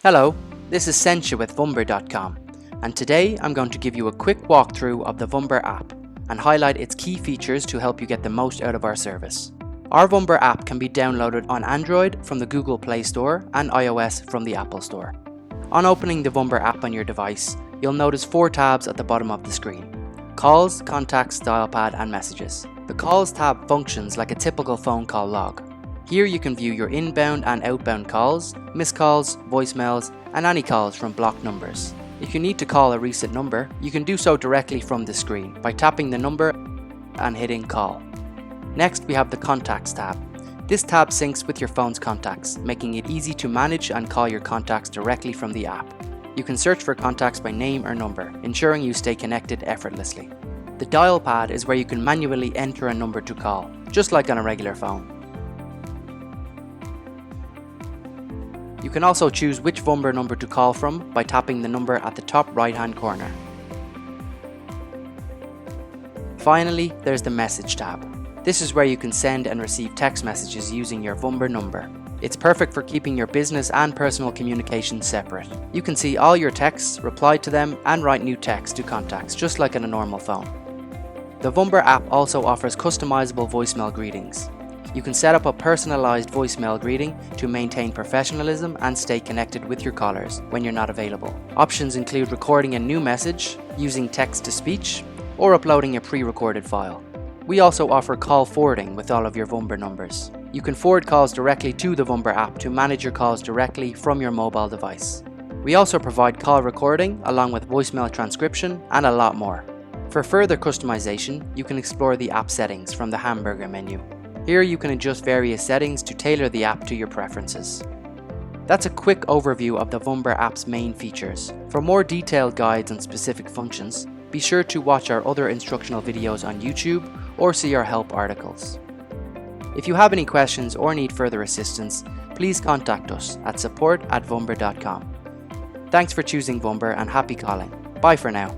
Hello, this is Sencha with Vumber.com, and today I'm going to give you a quick walkthrough of the Vumber app and highlight its key features to help you get the most out of our service. Our Vumber app can be downloaded on Android from the Google Play Store and iOS from the Apple Store. On opening the Vumber app on your device, you'll notice 4 tabs at the bottom of the screen: Calls, Contacts, Dialpad and Messages. The Calls tab functions like a typical phone call log. Here you can view your inbound and outbound calls, missed calls, voicemails, and any calls from blocked numbers. If you need to call a recent number, you can do so directly from the screen by tapping the number and hitting Call. Next, we have the Contacts tab. This tab syncs with your phone's contacts, making it easy to manage and call your contacts directly from the app. You can search for contacts by name or number, ensuring you stay connected effortlessly. The Dial Pad is where you can manually enter a number to call, just like on a regular phone. You can also choose which Vumber number to call from by tapping the number at the top right-hand corner. Finally, there's the Message tab. This is where you can send and receive text messages using your Vumber number. It's perfect for keeping your business and personal communications separate. You can see all your texts, reply to them, and write new text to contacts, just like on a normal phone. The Vumber app also offers customizable voicemail greetings. You can set up a personalized voicemail greeting to maintain professionalism and stay connected with your callers when you're not available. Options include recording a new message, using text-to-speech, or uploading a pre-recorded file. We also offer call forwarding with all of your Vumber numbers. You can forward calls directly to the Vumber app to manage your calls directly from your mobile device. We also provide call recording along with voicemail transcription and a lot more. For further customization, you can explore the app settings from the hamburger menu. Here you can adjust various settings to tailor the app to your preferences. That's a quick overview of the Vumber app's main features. For more detailed guides on specific functions, be sure to watch our other instructional videos on YouTube or see our help articles. If you have any questions or need further assistance, please contact us at support@vumber.com. Thanks for choosing Vumber and happy calling. Bye for now.